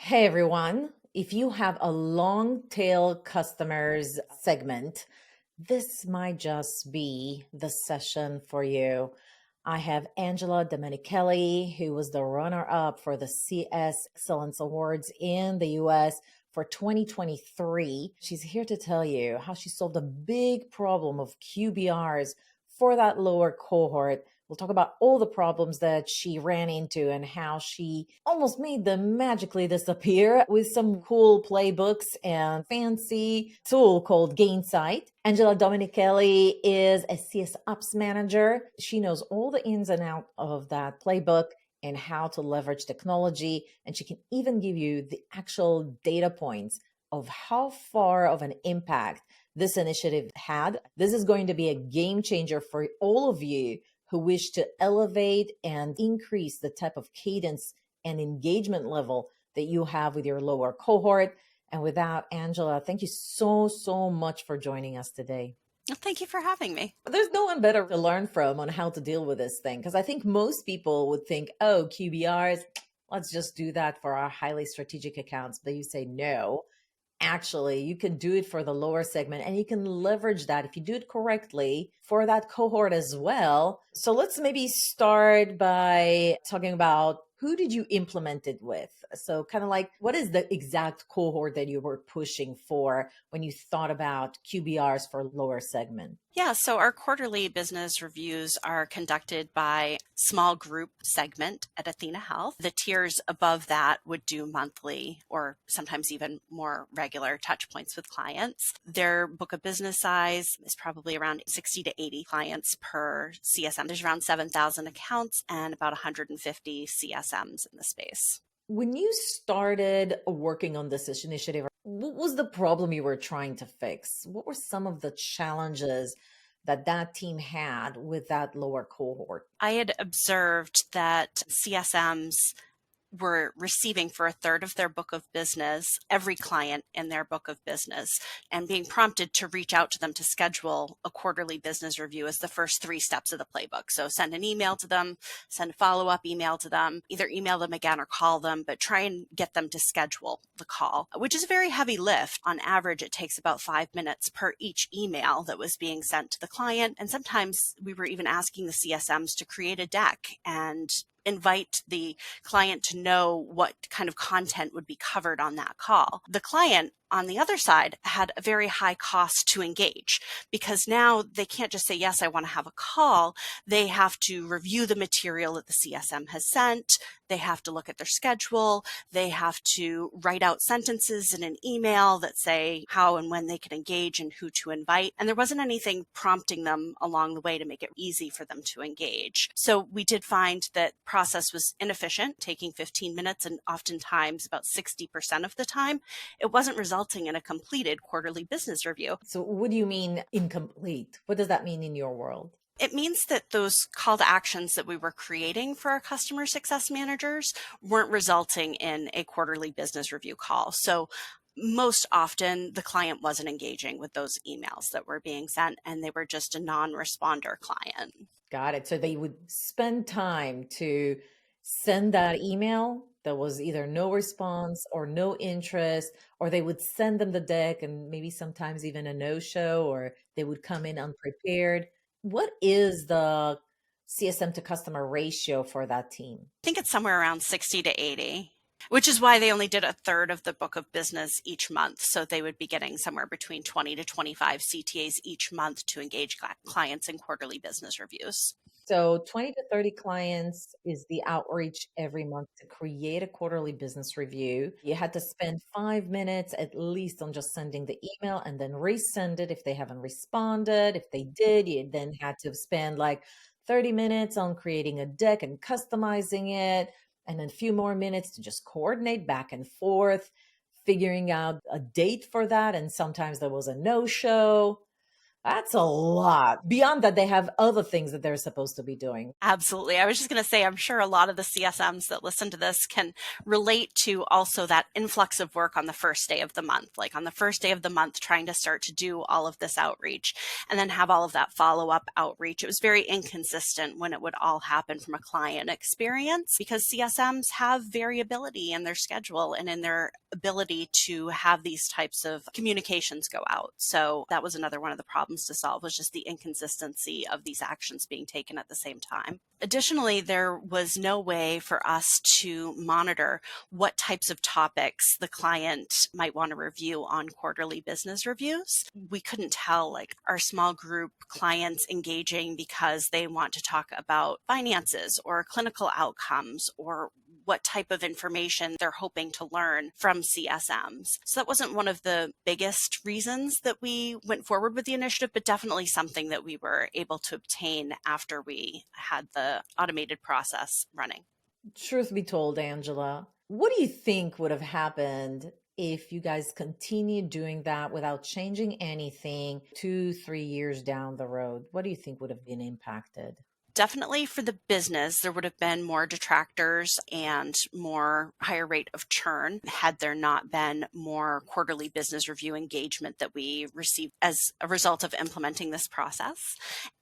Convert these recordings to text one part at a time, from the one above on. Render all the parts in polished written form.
Hey everyone, if you have a long tail customers segment, this might just be the session for you. I have Angela Domenichelli, who was the runner up for the CS Excellence Awards in the US for 2023. She's here to tell you how she solved a big problem of QBRs for that lower cohort. We'll talk about all the problems that she ran into and how she almost made them magically disappear with some cool playbooks and fancy tool called Gainsight. Angela Domenichelli is a CS Ops manager. She knows all the ins and outs of that playbook and how to leverage technology. And she can even give you the actual data points of how far of an impact this initiative had. This is going to be a game changer for all of you who wish to elevate and increase the type of cadence and engagement level that you have with your lower cohort. And with that, Angela, thank you so much for joining us today. Well, thank you for having me. There's no one better to learn from on how to deal with this thing, because I think most people would think, oh, QBRs, let's just do that for our highly strategic accounts. But you say no. Actually, you can do it for the lower segment and you can leverage that if you do it correctly for that cohort as well. So let's maybe start by talking about who did you implement it with? So kind of like, what is the exact cohort that you were pushing for when you thought about QBRs for lower segment? Yeah, so our quarterly business reviews are conducted by small group segment at athenahealth. The tiers above that would do monthly or sometimes even more regular touch points with clients. Their book of business size is probably around 60 to 80 clients per CSM. There's around 7,000 accounts and about 150 CSMs in the space. When you started working on this initiative, what was the problem you were trying to fix? What were some of the challenges that team had with that lower cohort? I had observed that CSMs were receiving for a third of their book of business, every client in their book of business, and being prompted to reach out to them to schedule a quarterly business review as the first 3 steps of the playbook. So send an email to them, send a follow-up email to them, either email them again or call them, but try and get them to schedule the call, which is a very heavy lift. On average, it takes about 5 minutes per each email that was being sent to the client. And sometimes we were even asking the CSMs to create a deck and invite the client to know what kind of content would be covered on that call. The client on the other side had a very high cost to engage because now they can't just say, yes, I want to have a call. They have to review the material that the CSM has sent. They have to look at their schedule. They have to write out sentences in an email that say how and when they can engage and who to invite. And there wasn't anything prompting them along the way to make it easy for them to engage. So we did find that process was inefficient, taking 15 minutes, and oftentimes about 60% of the time, it wasn't resulting in a completed quarterly business review. So what do you mean incomplete? What does that mean in your world? It means that those call to actions that we were creating for our customer success managers weren't resulting in a quarterly business review call. So most often the client wasn't engaging with those emails that were being sent, and they were just a non-responder client. Got it. So they would spend time to send that email. There was either no response or no interest, or they would send them the deck and maybe sometimes even a no-show, or they would come in unprepared. What is the CSM to customer ratio for that team? I think it's somewhere around 60 to 80, which is why they only did a third of the book of business each month. So they would be getting somewhere between 20 to 25 CTAs each month to engage clients in quarterly business reviews. So 20 to 30 clients is the outreach every month to create a quarterly business review. You had to spend 5 minutes at least on just sending the email and then resend it if they haven't responded. If they did, you then had to spend like 30 minutes on creating a deck and customizing it, and then a few more minutes to just coordinate back and forth, figuring out a date for that. And sometimes there was a no-show. That's a lot. Beyond that, they have other things that they're supposed to be doing. Absolutely. I was just going to say, I'm sure a lot of the CSMs that listen to this can relate to also that influx of work on the first day of the month, like on the first day of the month, trying to start to do all of this outreach and then have all of that follow-up outreach. It was very inconsistent when it would all happen from a client experience because CSMs have variability in their schedule and in their ability to have these types of communications go out. So that was another one of the problems to solve, was just the inconsistency of these actions being taken at the same time. Additionally, there was no way for us to monitor what types of topics the client might want to review on quarterly business reviews. We couldn't tell, like, are small group clients engaging because they want to talk about finances or clinical outcomes or what type of information they're hoping to learn from CSMs. So that wasn't one of the biggest reasons that we went forward with the initiative, but definitely something that we were able to obtain after we had the automated process running. Truth be told, Angela, what do you think would have happened if you guys continued doing that without changing anything 2-3 years down the road? What do you think would have been impacted? Definitely for the business, there would have been more detractors and more higher rate of churn had there not been more quarterly business review engagement that we received as a result of implementing this process.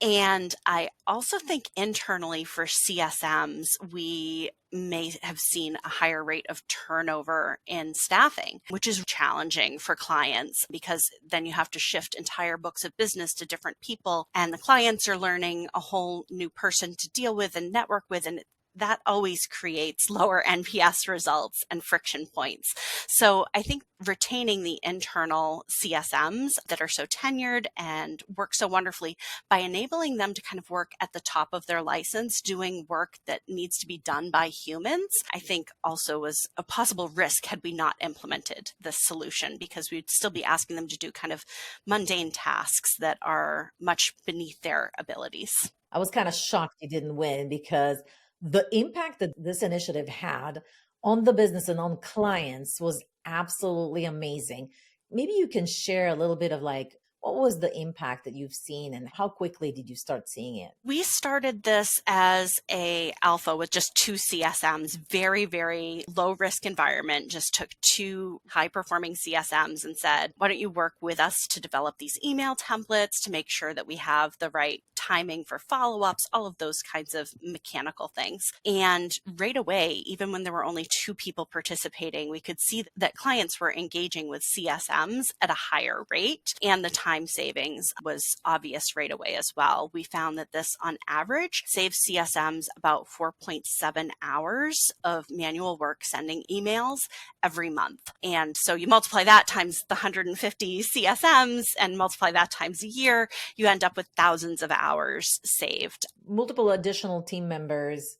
And I also think internally for CSMs, we may have seen a higher rate of turnover in staffing, which is challenging for clients because then you have to shift entire books of business to different people and the clients are learning a whole new person to deal with and network with, and that always creates lower NPS results and friction points. So I think retaining the internal CSMs that are so tenured and work so wonderfully by enabling them to kind of work at the top of their license, doing work that needs to be done by humans, I think also was a possible risk had we not implemented this solution, because we'd still be asking them to do kind of mundane tasks that are much beneath their abilities. I was kind of shocked you didn't win, because the impact that this initiative had on the business and on clients was absolutely amazing. Maybe you can share a little bit of, like, what was the impact that you've seen and how quickly did you start seeing it? We started this as a alpha with just 2 CSMs, very, very low risk environment, just took 2 high performing CSMs and said, why don't you work with us to develop these email templates to make sure that we have the right timing for follow-ups, all of those kinds of mechanical things. And right away, even when there were only 2 people participating, we could see that clients were engaging with CSMs at a higher rate, and the time savings was obvious right away as well. We found that this on average saves CSMs about 4.7 hours of manual work sending emails every month. And so you multiply that times the 150 CSMs and multiply that times a year, you end up with thousands of hours saved. Multiple additional team members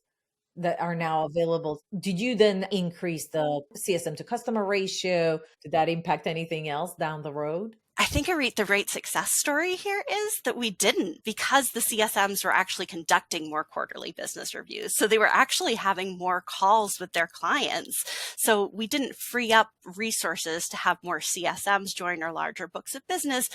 that are now available. Did you then increase the CSM to customer ratio? Did that impact anything else down the road? I think, Irit, the great success story here is that we didn't, because the CSMs were actually conducting more quarterly business reviews. So they were actually having more calls with their clients. So we didn't free up resources to have more CSMs join our larger books of business,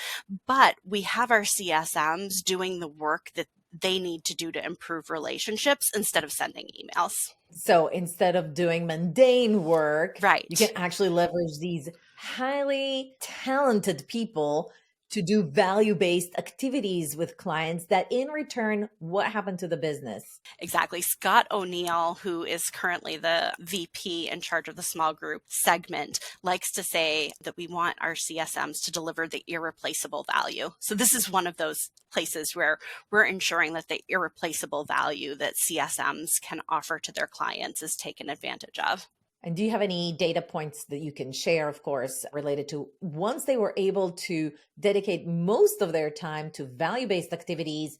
but we have our CSMs doing the work that they need to do to improve relationships instead of sending emails. So instead of doing mundane work, right, you can actually leverage these highly talented people to do value-based activities with clients that in return, what happened to the business? Exactly. Scott O'Neill, who is currently the VP in charge of the small group segment, likes to say that we want our CSMs to deliver the irreplaceable value. So this is one of those places where we're ensuring that the irreplaceable value that CSMs can offer to their clients is taken advantage of. And do you have any data points that you can share, of course, related to once they were able to dedicate most of their time to value-based activities,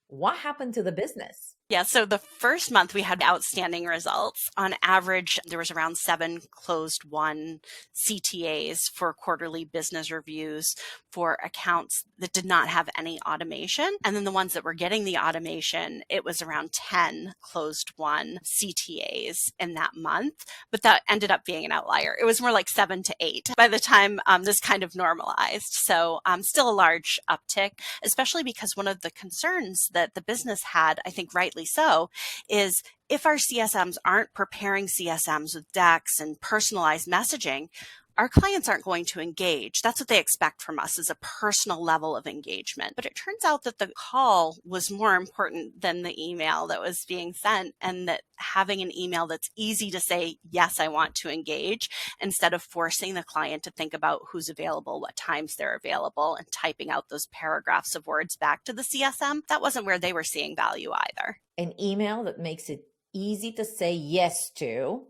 what happened to the business? Yeah, so the first month we had outstanding results. On average, there was around 7 closed won CTAs for quarterly business reviews for accounts that did not have any automation. And then the ones that were getting the automation, it was around 10 closed won CTAs in that month. But that ended up being an outlier. It was more like 7 to 8 by the time this kind of normalized. So still a large uptick, especially because one of the concerns that the business had, I think rightly so, is if our CSMs aren't preparing CSMs with decks and personalized messaging, our clients aren't going to engage. That's what they expect from us, is a personal level of engagement. But it turns out that the call was more important than the email that was being sent, and that having an email that's easy to say, yes, I want to engage, instead of forcing the client to think about who's available, what times they're available, and typing out those paragraphs of words back to the CSM, that wasn't where they were seeing value either. An email that makes it easy to say yes to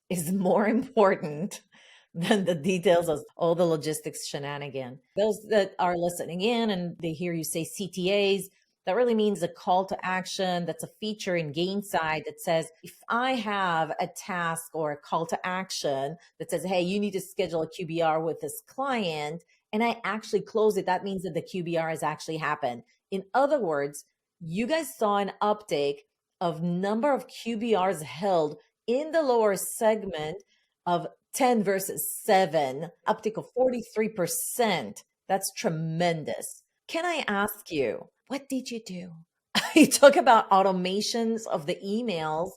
is more important than the details of all the logistics shenanigan. Those that are listening in and they hear you say CTAs, that really means a call to action. That's a feature in Gainside that says, if I have a task or a call to action that says, hey, you need to schedule a QBR with this client, and I actually close it, that means that the QBR has actually happened. In other words, you guys saw an uptake of number of QBRs held in the lower segment of 10 versus 7, uptick of 43%. That's tremendous. Can I ask you, what did you do? You talk about automations of the emails,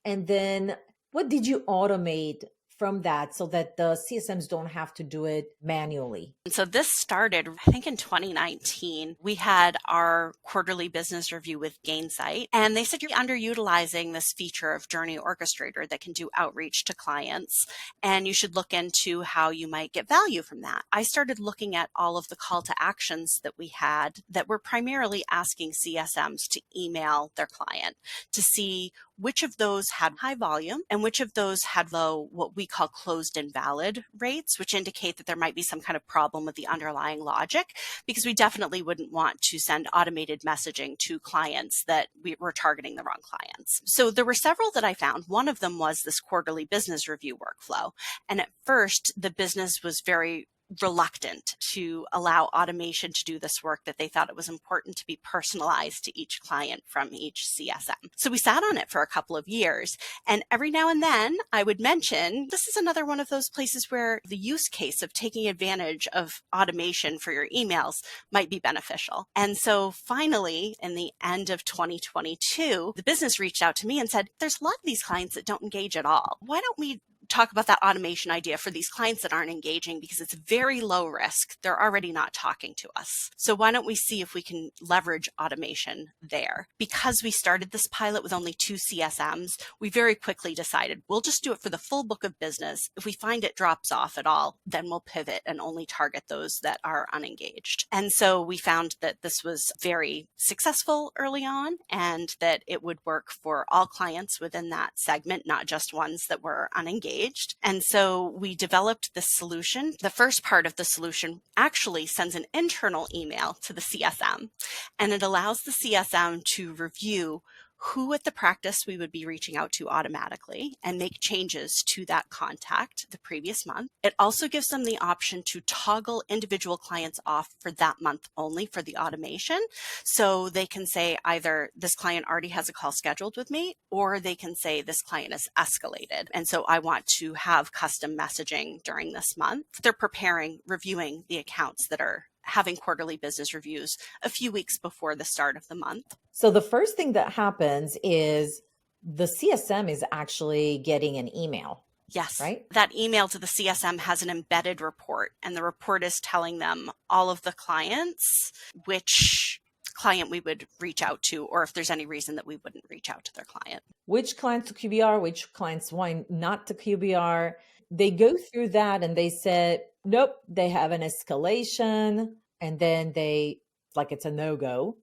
and then what did you automate from that so that the CSMs don't have to do it manually? So this started, I think, in 2019. We had our quarterly business review with Gainsight, and they said you're underutilizing this feature of Journey Orchestrator that can do outreach to clients, and you should look into how you might get value from that. I started looking at all of the call to actions that we had that were primarily asking CSMs to email their client to see which of those had high volume and which of those had low, what we call closed invalid rates, which indicate that there might be some kind of problem with the underlying logic, because we definitely wouldn't want to send automated messaging to clients that we were targeting the wrong clients. So there were several that I found. One of them was this quarterly business review workflow. And at first, the business was very reluctant to allow automation to do this work, that they thought it was important to be personalized to each client from each CSM. So we sat on it for a couple of years, and every now and then I would mention, this is another one of those places where the use case of taking advantage of automation for your emails might be beneficial. And so finally, in the end of 2022, the business reached out to me and said, there's a lot of these clients that don't engage at all. Why don't we talk about that automation idea for these clients that aren't engaging, because it's very low risk. They're already not talking to us. So why don't we see if we can leverage automation there? Because we started this pilot with only 2 CSMs, we very quickly decided we'll just do it for the full book of business. If we find it drops off at all, then we'll pivot and only target those that are unengaged. And so we found that this was very successful early on, and that it would work for all clients within that segment, not just ones that were unengaged. And so we developed this solution. The first part of the solution actually sends an internal email to the CSM, and it allows the CSM to review who at the practice we would be reaching out to automatically and make changes to that contact the previous month. It also gives them the option to toggle individual clients off for that month only for the automation. So they can say either this client already has a call scheduled with me, or they can say this client is escalated, and so I want to have custom messaging during this month. They're preparing, reviewing the accounts that are having quarterly business reviews a few weeks before the start of the month. So the first thing that happens is the CSM is actually getting an email. Yes. Right? That email to the CSM has an embedded report, and the report is telling them all of the clients, which client we would reach out to, or if there's any reason that we wouldn't reach out to their client. Which clients to QBR, which clients why not to QBR. They go through that and they said, nope, they have an escalation, and then it's a no-go.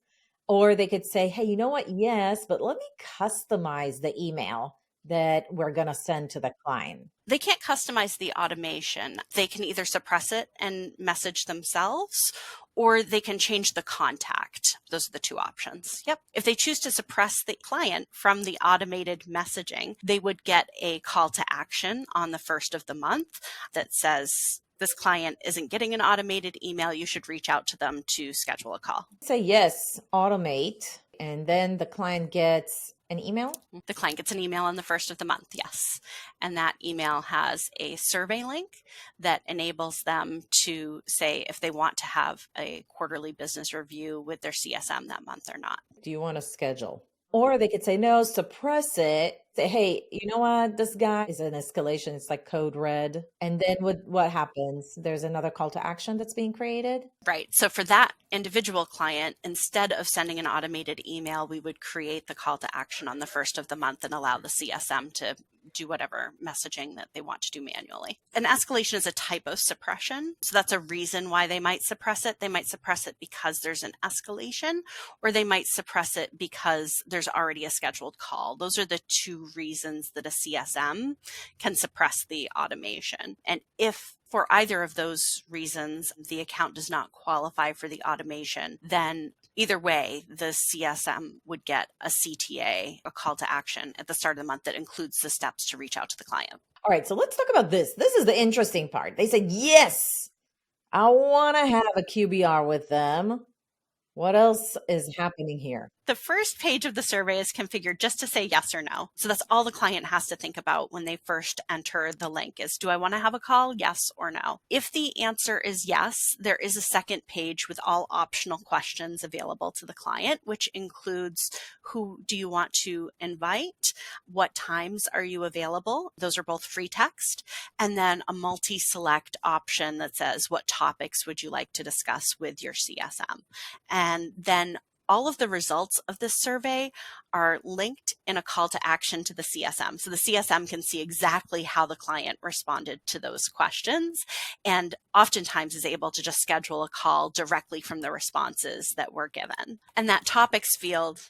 Or they could say, hey, you know what? Yes, but let me customize the email that we're going to send to the client. They can't customize the automation. They can either suppress it and message themselves, or they can change the contact. Those are the two options. Yep. If they choose to suppress the client from the automated messaging, they would get a call to action on the first of the month that says, this client isn't getting an automated email. You should reach out to them to schedule a call. Say yes, automate, and then the client gets an email? The client gets an email on the first of the month, yes. And that email has a survey link that enables them to say if they want to have a quarterly business review with their CSM that month or not. Do you want to schedule? Or they could say, no, suppress it. Say, hey, you know what? This guy is an escalation. It's like code red. And then what happens? There's another call to action that's being created. Right. So for that individual client, instead of sending an automated email, we would create the call to action on the first of the month and allow the CSM to do whatever messaging that they want to do manually. An escalation is a type of suppression. So that's a reason why they might suppress it. They might suppress it because there's an escalation, or they might suppress it because there's already a scheduled call. Those are the two reasons that a CSM can suppress the automation. And if for either of those reasons, the account does not qualify for the automation, then either way, the CSM would get a CTA, a call to action at the start of the month that includes the steps to reach out to the client. All right, so let's talk about this. This is the interesting part. They said, yes, I want to have a QBR with them. What else is happening here? The first page of the survey is configured just to say yes or no. So that's all the client has to think about when they first enter the link is, do I want to have a call? Yes or no. If the answer is yes, there is a second page with all optional questions available to the client, which includes who do you want to invite? What times are you available? Those are both free text. And then a multi-select option that says, what topics would you like to discuss with your CSM? And then all of the results of this survey are linked in a call to action to the CSM. So the CSM can see exactly how the client responded to those questions and oftentimes is able to just schedule a call directly from the responses that were given. And that topics field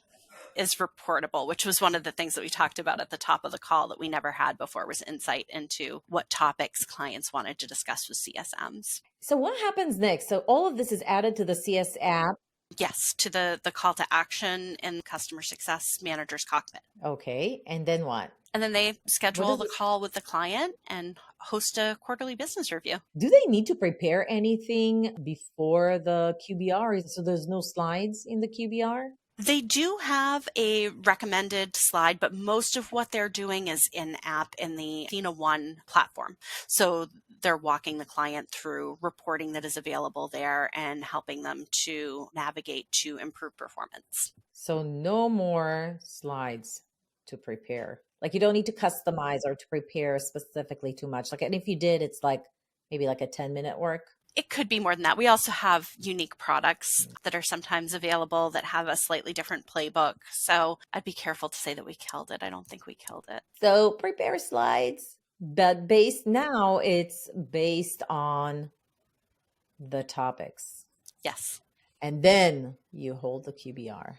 is reportable, which was one of the things that we talked about at the top of the call that we never had before, was insight into what topics clients wanted to discuss with CSMs. So what happens next? So all of this is added to the CS app. Yes, to the call to action in Customer Success Manager's cockpit. Okay, and then what? And then they schedule the call with the client and host a quarterly business review. Do they need to prepare anything before the QBR? So there's no slides in the QBR? They do have a recommended slide, but most of what they're doing is in-app in the 𝘧𝘪𝘦𝘠 platform. So they're walking the client through reporting that is available there and helping them to navigate to improve performance. So no more slides to prepare. Like you don't need to customize or to prepare specifically too much. Like, and if you did, it's like maybe like a 10-minute work. It could be more than that. We also have unique products that are sometimes available that have a slightly different playbook. So I'd be careful to say that we killed it. I don't think we killed it. So prepare slides, but now it's based on the topics. Yes. And then you hold the QBR.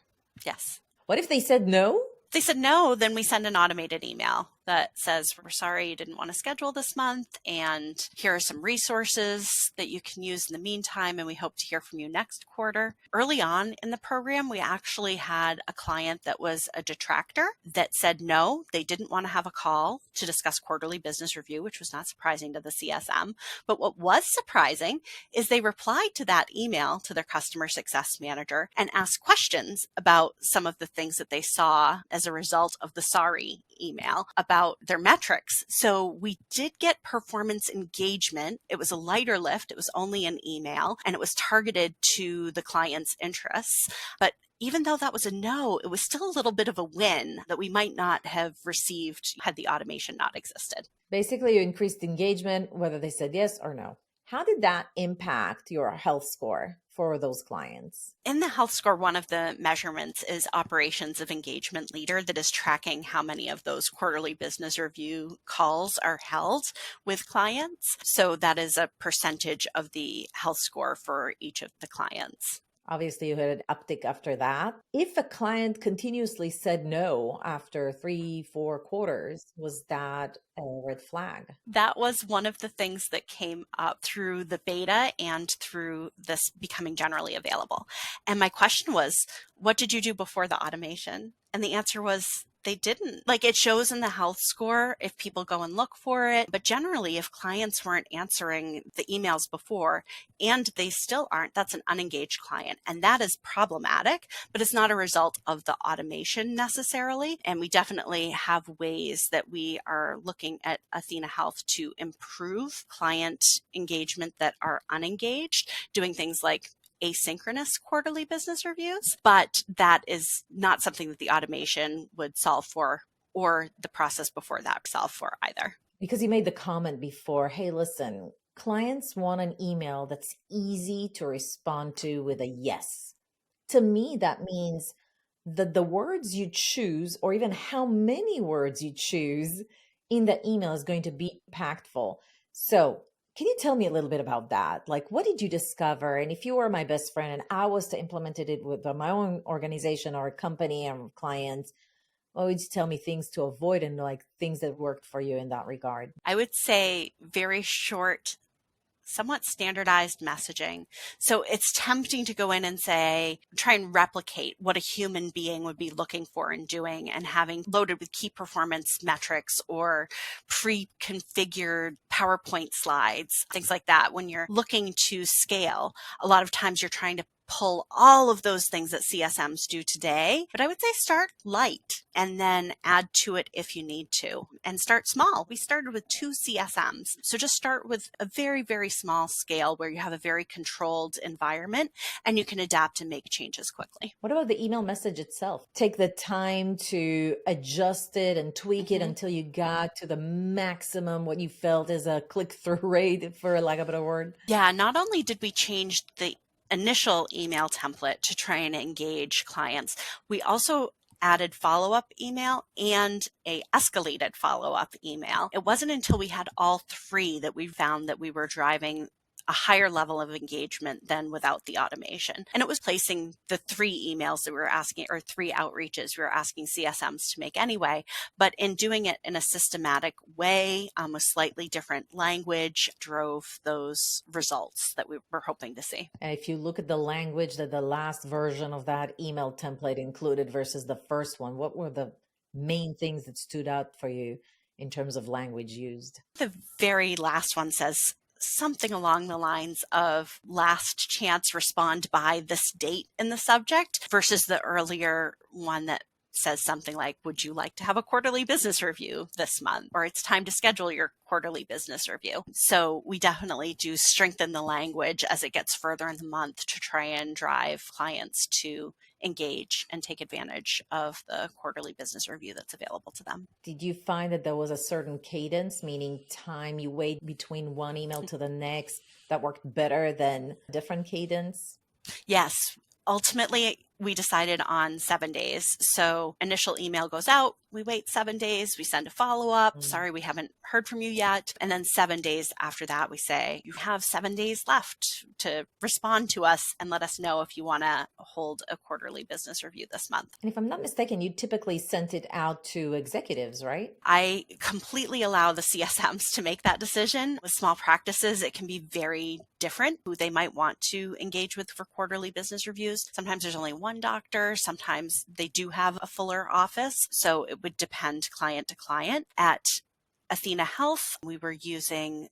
Yes. What if they said no? If they said no, then we send an automated email that says, we're sorry you didn't want to schedule this month, and here are some resources that you can use in the meantime, and we hope to hear from you next quarter. Early on in the program, we actually had a client that was a detractor that said no, they didn't want to have a call to discuss quarterly business review, which was not surprising to the CSM. But what was surprising is they replied to that email to their customer success manager and asked questions about some of the things that they saw as a result of the sorry email about their metrics. So we did get performance engagement. It was a lighter lift. It was only an email and it was targeted to the client's interests. But even though that was a no, it was still a little bit of a win that we might not have received had the automation not existed. Basically, you increased engagement, whether they said yes or no. How did that impact your health score for those clients? In the health score, one of the measurements is operations of engagement leader that is tracking how many of those quarterly business review calls are held with clients. So that is a percentage of the health score for each of the clients. Obviously, you had an uptick after that. If a client continuously said no after 3, 4 quarters, was that a red flag? That was one of the things that came up through the beta and through this becoming generally available. And my question was, what did you do before the automation? And the answer was, they didn't. Like, it shows in the health score if people go and look for it. But generally, if clients weren't answering the emails before and they still aren't, that's an unengaged client. And that is problematic, but it's not a result of the automation necessarily. And we definitely have ways that we are looking at Athena Health to improve client engagement that are unengaged, doing things like asynchronous quarterly business reviews, but that is not something that the automation would solve for, or the process before that solve for either. Because you made the comment before, hey, listen, clients want an email that's easy to respond to with a yes. To me, that means that the words you choose, or even how many words you choose in the email, is going to be impactful. So can you tell me a little bit about that? Like, what did you discover? And if you were my best friend and I was to implement it with my own organization or company and clients, what would you tell me things to avoid and like things that worked for you in that regard? I would say very short, somewhat standardized messaging. So it's tempting to go in and say, try and replicate what a human being would be looking for and doing, and having loaded with key performance metrics or pre-configured PowerPoint slides, things like that. When you're looking to scale, a lot of times you're trying to pull all of those things that CSMs do today. But I would say start light and then add to it if you need to, and start small. We started with 2 CSMs. So just start with a very, very small scale where you have a very controlled environment and you can adapt and make changes quickly. What about the email message itself? Take the time to adjust it and tweak it until you got to the maximum, what you felt is a click-through rate, for lack of a better word. Yeah, not only did we change the initial email template to try and engage clients, we also added follow-up email and a escalated follow-up email. It wasn't until we had all 3 that we found that we were driving a higher level of engagement than without the automation. And it was placing the 3 emails that we were asking, or 3 outreaches we were asking CSMs to make anyway, but in doing it in a systematic way, with slightly different language, drove those results that we were hoping to see. And if you look at the language that the last version of that email template included versus the first one, what were the main things that stood out for you in terms of language used? The very last one says something along the lines of last chance, respond by this date in the subject, versus the earlier one that says something like, would you like to have a quarterly business review this month? Or it's time to schedule your quarterly business review. So we definitely do strengthen the language as it gets further in the month to try and drive clients to engage and take advantage of the quarterly business review that's available to them. Did you find that there was a certain cadence, meaning time you wait between one email to the next, that worked better than a different cadence? Yes. Ultimately, we decided on 7 days. So initial email goes out, we wait 7 days, we send a follow-up. Sorry, we haven't heard from you yet. And then 7 days after that, we say, you have 7 days left to respond to us and let us know if you want to hold a quarterly business review this month. And if I'm not mistaken, you typically sent it out to executives, right? I completely allow the CSMs to make that decision. With small practices, it can be very different who they might want to engage with for quarterly business reviews. Sometimes there's only one doctor. Sometimes they do have a fuller office. So it would depend client to client. At Athena Health, we were using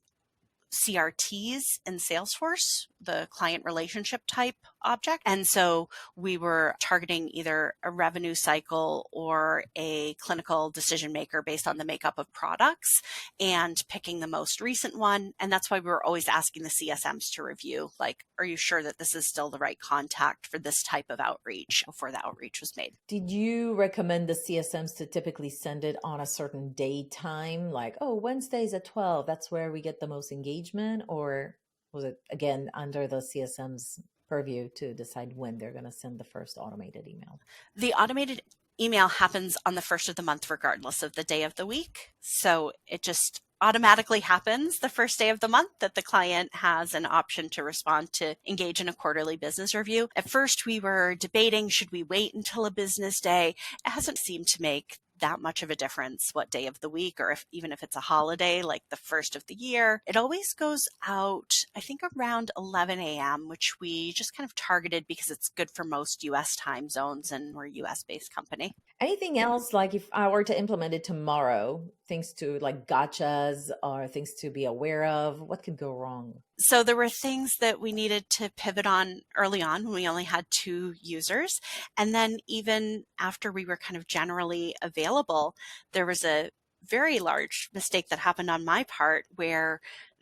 CRTs in Salesforce, the client relationship type object. And so we were targeting either a revenue cycle or a clinical decision maker based on the makeup of products and picking the most recent one. And that's why we were always asking the CSMs to review, like, are you sure that this is still the right contact for this type of outreach before the outreach was made? Did you recommend the CSMs to typically send it on a certain day time? Like, oh, Wednesdays at 12, that's where we get the most engagement? Or was it, again, under the CSM's purview to decide when they're going to send the first automated email? The automated email happens on the first of the month, regardless of the day of the week. So it just automatically happens the first day of the month that the client has an option to respond to engage in a quarterly business review. At first, we were debating, should we wait until a business day? It hasn't seemed to make that much of a difference what day of the week, or even if it's a holiday like the first of the year. It always goes out, I think, around 11 a.m., which we just kind of targeted because it's good for most US time zones and we're a US based company. Anything else, like if I were to implement it tomorrow, things to like gotchas or things to be aware of, what could go wrong? So there were things that we needed to pivot on early on when we only had 2 users. And then even after we were kind of generally available, there was a very large mistake that happened on my part where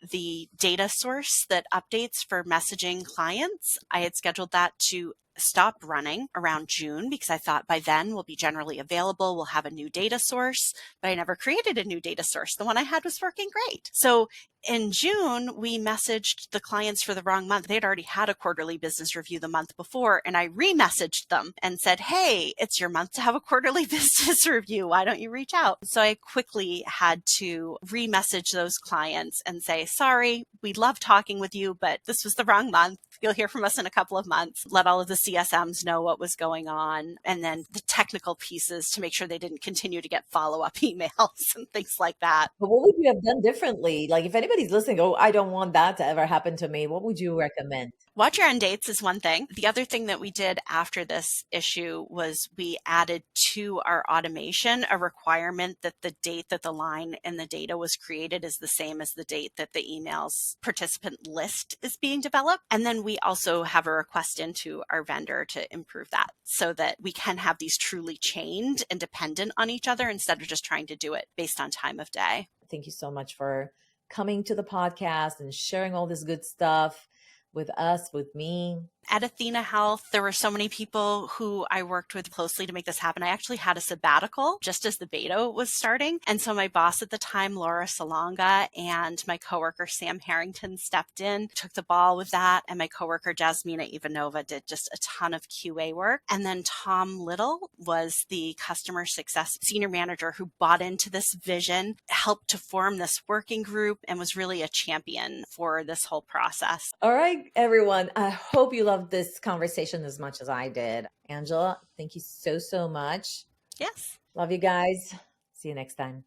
the data source that updates for messaging clients, I had scheduled that to stop running around June because I thought by then we'll be generally available, we'll have a new data source, but I never created a new data source. The one I had was working great. So in June, we messaged the clients for the wrong month. They had already had a quarterly business review the month before, and I re-messaged them and said, hey, it's your month to have a quarterly business review. Why don't you reach out? So I quickly had to re-message those clients and say, sorry, we love talking with you, but this was the wrong month. You'll hear from us in a couple of months. Let all of the CSMs know what was going on, and then the technical pieces to make sure they didn't continue to get follow-up emails and things like that. But what would you have done differently? Like if anybody's listening, oh, I don't want that to ever happen to me, what would you recommend? Watch your end dates is one thing. The other thing that we did after this issue was we added to our automation a requirement that the date that the line in the data was created is the same as the date that the email's participant list is being developed. And then we also have a request into our vendor to improve that so that we can have these truly chained and dependent on each other instead of just trying to do it based on time of day. Thank you so much for coming to the podcast and sharing all this good stuff with us, with me. At Athena Health, there were so many people who I worked with closely to make this happen. I actually had a sabbatical just as the beta was starting. And so my boss at the time, 𝘧𝘪𝘳𝘦𝘪𝘦𝘥, and my coworker, 𝘧𝘪𝘕𝘕 stepped in, took the ball with that. And my coworker, 𝘧𝘪𝘕𝘕𝘦𝘠𝘕𝑛𝑂va, did just a ton of QA work. And then Tom Little was the customer success senior manager who bought into this vision, helped to form this working group, and was really a champion for this whole process. All right, everyone. I hope you loved this conversation as much as I did. Angela, thank you so much. Yes. Love you guys. See you next time.